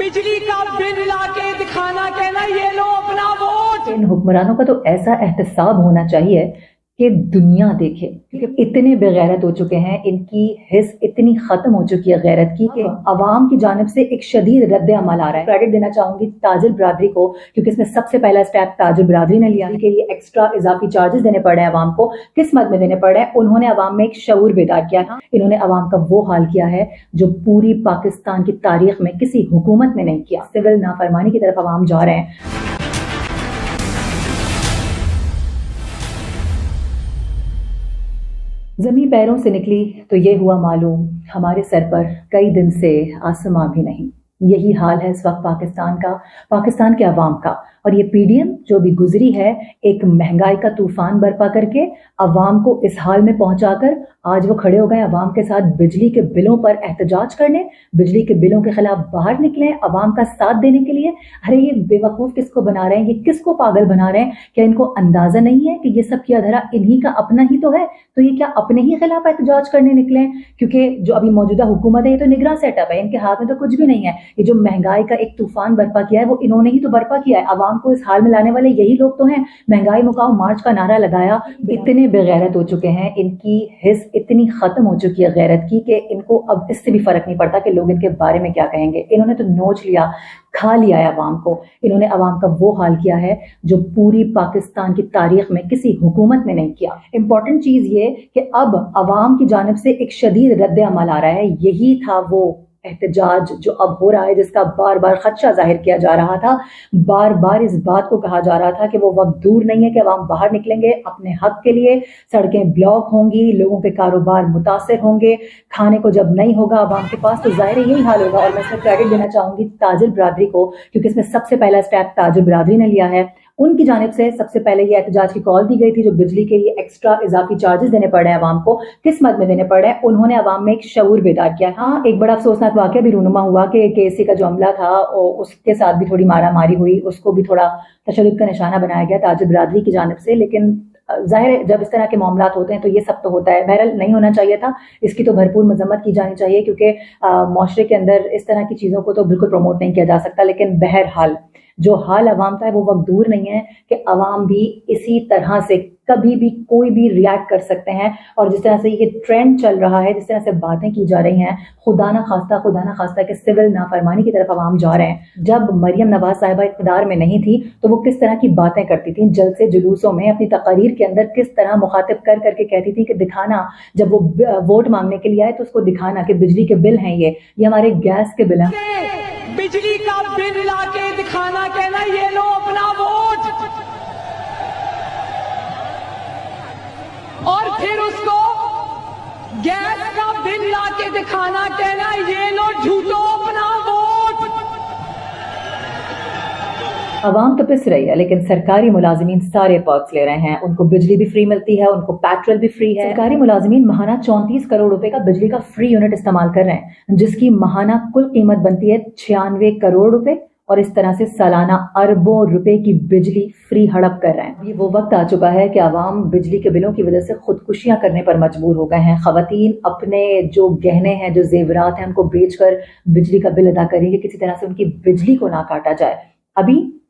बिजली का बिल ला के दिखाना, कहना ये लो अपना वोट। इन हुक्मरानों का तो ऐसा एहतसाब होना चाहिए कि दुनिया देखे, क्योंकि इतने बेगैरत हो चुके हैं, इनकी हिस्स इतनी खत्म हो चुकी है गैरत की कि अवाम की जानिब से एक शदीद रद्द अमल आ रहा है। क्रेडिट देना चाहूंगी ताजिर बरादरी को, क्योंकि इसमें सबसे पहला स्टेप ताजिर बरादरी ने लिया कि ये एक्स्ट्रा इजाफी चार्जेस देने पड़ रहे हैं अवाम को। किस मद में देने पड़ रहे हैं? उन्होंने अवाम में एक शऊर बेदार किया है। इन्होंने अवाम का वो हाल किया है जो पूरी पाकिस्तान की तारीख में किसी हुकूमत ने नहीं किया। सिविल नाफरमानी की तरफ अवाम जा रहे हैं। ज़मीं पैरों से निकली तो ये हुआ मालूम, हमारे सर पर कई दिन से आसमां भी नहीं। यही हाल है इस वक्त पाकिस्तान का, पाकिस्तान के अवाम का। और ये पीडीएम जो भी गुजरी है, एक महंगाई का तूफान बर्पा करके अवाम को इस हाल में पहुंचाकर आज वो खड़े हो गए अवाम के साथ बिजली के बिलों पर एहतजाज करने, बिजली के बिलों के खिलाफ बाहर निकले अवाम का साथ देने के लिए। अरे ये बेवकूफ़ किसको बना रहे हैं, ये किसको पागल बना रहे हैं? क्या इनको अंदाजा नहीं है कि ये सब किया धरा इन्हीं का अपना ही तो है? तो ये क्या अपने ही खिलाफ एहतजाज करने निकले हैं? क्योंकि जो अभी मौजूदा हुकूमत है ये तो निगरान सेटअप है, इनके हाथ में तो कुछ भी नहीं है। ये जो महंगाई का एक तूफान बर्पा किया है वो इन्होंने ही तो बर्पा किया है। अवाम को इस हाल में लाने वाले यही लोग तो हैं। महंगाई मुकाओ मार्च का नारा लगाया, इतने बेगैरत हो चुके हैं, इनकी हिस्स इतनी खत्म हो चुकी है गैरत की कि इनको अब इससे भी फर्क नहीं पड़ता कि लोग इनके बारे में क्या कहेंगे। इन्होंने तो नोच लिया, खा लिया है अवाम को। इन्होंने अवाम का वो हाल किया है जो पूरी पाकिस्तान की तारीख में किसी हुकूमत ने नहीं किया। इंपॉर्टेंट चीज ये कि अब अवाम की जानिब से एक शदीद रद्द अमल आ रहा है। यही था वो एहतजाज जो अब हो रहा है, जिसका बार बार खदशा जाहिर किया जा रहा था। बार बार इस बात को कहा जा रहा था कि वो वक्त दूर नहीं है कि अवाम बाहर निकलेंगे अपने हक के लिए, सड़कें ब्लॉक होंगी, लोगों के कारोबार मुतासर होंगे, खाने को जब नहीं होगा अवाम के पास तो जाहिर यही हाल होगा। और मैं इसमें क्रेडिट देना चाहूंगी ताजिर बरादरी को, क्योंकि इसमें सबसे पहला स्टेप ताजिर बरादरी ने लिया है। उनकी जानिब से सबसे पहले ये एहतजाज की कॉल दी गई थी जो बिजली के लिए एक्स्ट्रा इजाफी चार्जेस देने पड़ रहे हैं अवाम को। किस मद में देने पड़ रहे हैं? उन्होंने अवाम में एक शऊर बेदार किया। हाँ, एक बड़ा अफसोसनाक वाकया भी रूनुमा हुआ कि केसी का जो अमला था उसके साथ भी थोड़ी मारा मारी हुई, उसको भी थोड़ा तशद्दुद का निशाना बनाया गया ताजिर बरादरी की जानिब से। लेकिन जाहिर है जब इस तरह के मामलात होते हैं तो ये सब तो होता है। बहरहाल नहीं होना चाहिए था, इसकी तो भरपूर मजम्मत की जानी चाहिए, क्योंकि माशरे के अंदर इस तरह की चीज़ों को तो बिल्कुल प्रमोट नहीं किया जा सकता। लेकिन बहरहाल जो हाल अवाम का है वो वक्त दूर नहीं है कि अवाम भी इसी तरह से कभी भी कोई भी रिएक्ट कर सकते हैं। और जिस तरह से ये ट्रेंड चल रहा है, जिस तरह से बातें की जा रही हैं, खुदा ना खास्ता कि सिविल नाफरमानी की तरफ अवाम जा रहे हैं। जब मरियम नवाज साहिबा इक़्तिदार में नहीं थी तो वो किस तरह की बातें करती थी, जलसे जुलूसों में अपनी तकरीर के अंदर किस तरह मुखातिब कर करके कहती थी कि दिखाना, जब वो वोट मांगने के लिए आए तो उसको दिखाना कि बिजली के बिल हैं, ये हमारे गैस के बिल हैं। बिजली का बिल ला के दिखाना, कहना ये लो अपना वोट, और फिर उसको गैस का बिल ला के दिखाना, कहना ये लो झूठो अपना वोट। अवाम तो पिस रही है, लेकिन सरकारी मुलाजिमीन सारे पर्क्स ले रहे हैं। उनको बिजली भी फ्री मिलती है, उनको पेट्रोल भी फ्री है। सरकारी मुलाजिमीन महाना 34 करोड़ रुपए का बिजली का फ्री यूनिट इस्तेमाल कर रहे हैं, जिसकी महाना कुल कीमत बनती है 96 करोड़ रुपए। और इस तरह से सालाना अरबों रुपए की बिजली फ्री हड़प कर रहे हैं। ये वो वक्त आ चुका है कि अवाम बिजली के बिलों की वजह से खुदकुशियां करने पर मजबूर हो गए हैं। खवातीन अपने जो गहने हैं, जो जेवरात हैं, उनको बेचकर बिजली का बिल अदा करेंगे, किसी तरह से उनकी बिजली को ना काटा जाए।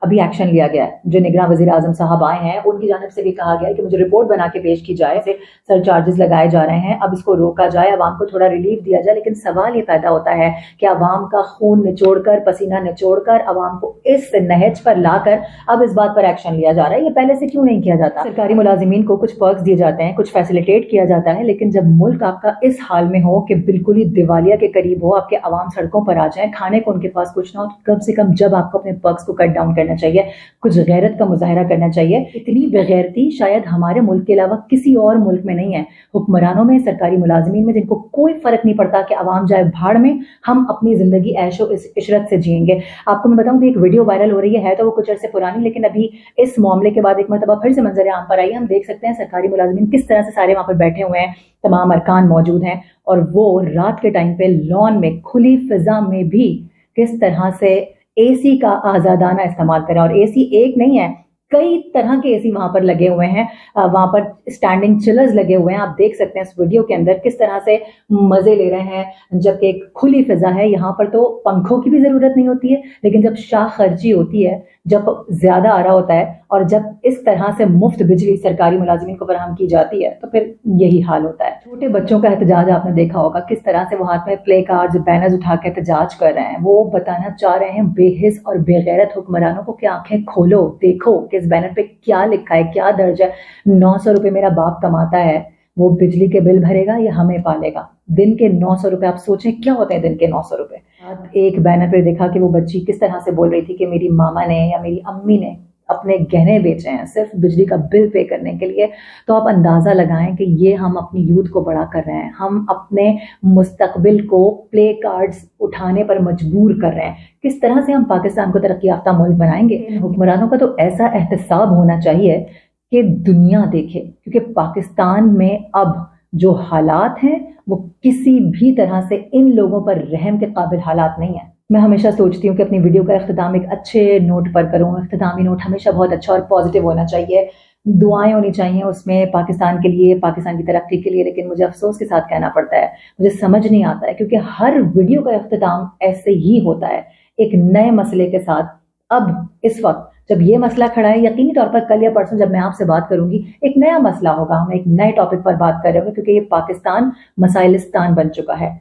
अभी एक्शन लिया गया है। जो निगरान वज़ीर आज़म साहब आए हैं उनकी जानिब से भी कहा गया है कि मुझे रिपोर्ट बना के पेश की जाए, से सरचार्जेस लगाए जा रहे हैं, अब इसको रोका जाए, अवाम को थोड़ा रिलीफ दिया जाए। लेकिन सवाल ये पैदा होता है कि अवाम का खून निचोड़कर, पसीना निचोड़कर अवाम को इस नहज पर लाकर अब इस बात पर एक्शन लिया जा रहा है, ये पहले से क्यों नहीं किया जाता? सरकारी मुलाजिमीन को कुछ पर्क्स दिए जाते हैं, कुछ फैसिलिटेट किया जाता है, लेकिन जब मुल्क आपका इस हाल में हो कि बिल्कुल ही दिवालिया के करीब हो, आपके अवाम सड़कों पर आ जाए, खाने को उनके पास कुछ ना हो, तो कम से कम जब आपको अपने पर्क्स को कट डाउन करना चाहिए, कुछ गैरत का मुजाहरा करना चाहिए। इतनी बेगैरती शायद हमारे मुल्क के अलावा किसी और मुल्क में नहीं है। हुक्मरानों में, सरकारी मुलाजिमीन में, जिनको कोई फर्क नहीं पड़ता कि अवाम जाए भाड़ में, हम अपनी जिंदगी ऐशो इशरत से जिएंगे। आपको मैं बताऊं कि एक वीडियो वायरल हो रही है तो वो कुछ अर्से पुरानी, लेकिन अभी इस मामले के बाद एक मरतबा फिर से मंजर आम पर आई। हम देख सकते हैं सरकारी मुलाजिमीन किस तरह से सारे वहां पर बैठे हुए हैं, तमाम अरकान मौजूद हैं, और वो रात के टाइम पे लॉन में, खुली फिजा में भी किस तरह से एसी का आज़ादाना इस्तेमाल करें। और एसी एक नहीं है, कई तरह के एसी वहां पर लगे हुए हैं, वहां पर स्टैंडिंग चिलर्स लगे हुए हैं। आप देख सकते हैं इस वीडियो के अंदर किस तरह से मजे ले रहे हैं, जबकि एक खुली फिजा है। यहाँ पर तो पंखों की भी जरूरत नहीं होती है, लेकिन जब शाह खर्ची होती है, जब ज्यादा आ रहा होता है और जब इस तरह से मुफ्त बिजली सरकारी मुलाजिमीन को फराहम की जाती है तो फिर यही हाल होता है। छोटे बच्चों का एहतजाज आपने देखा होगा, किस तरह से वो हाथ में प्ले कार्ड्स बैनर्स उठा के एहतजाज कर रहे हैं। वो बताना चाह रहे हैं बेहिस और बेगैरत हुक्मरानों को कि आंखें खोलो, देखो कि इस बैनर पे क्या लिखा है, क्या दर्ज है। 900 रुपए मेरा बाप कमाता है, वो बिजली के बिल भरेगा या हमें पालेगा। दिन के 900 रुपए, आप सोचें क्या होते हैं दिन के 900 रुपए। एक बैनर पे देखा कि वो बच्ची किस तरह से बोल रही थी कि मेरी मामा ने या मेरी अम्मी ने अपने गहने बेचे हैं सिर्फ बिजली का बिल पे करने के लिए। तो आप अंदाजा लगाएं कि ये हम अपनी यूथ को बड़ा कर रहे हैं, हम अपने मुस्तकबिल को प्ले कार्ड्स उठाने पर मजबूर कर रहे हैं। किस तरह से हम पाकिस्तान को तरक्की याफ्ता मुल्क बनाएंगे। इन हुक्मरानों का तो ऐसा एहतसाब होना चाहिए कि दुनिया देखे, क्योंकि पाकिस्तान में अब जो हालात हैं वो किसी भी तरह से इन लोगों पर रहम के काबिल हालात नहीं है। मैं हमेशा सोचती हूँ कि अपनी वीडियो का इख्तिताम एक अच्छे नोट पर करूँ। इख्तितामी नोट हमेशा बहुत अच्छा और पॉजिटिव होना चाहिए, दुआएं होनी चाहिए उसमें पाकिस्तान के लिए, पाकिस्तान की तरक्की के लिए। लेकिन मुझे अफसोस के साथ कहना पड़ता है, मुझे समझ नहीं आता है, क्योंकि हर वीडियो का इख्तिताम ऐसे ही होता है, एक नए मसले के साथ। अब इस वक्त जब ये मसला खड़ा है, यकीनी तौर पर कल या परसों जब मैं आपसे बात करूंगी एक नया मसला होगा, हम एक नए टॉपिक पर बात कर रहे होंगे, क्योंकि ये पाकिस्तान मसाइलिस्तान बन चुका है।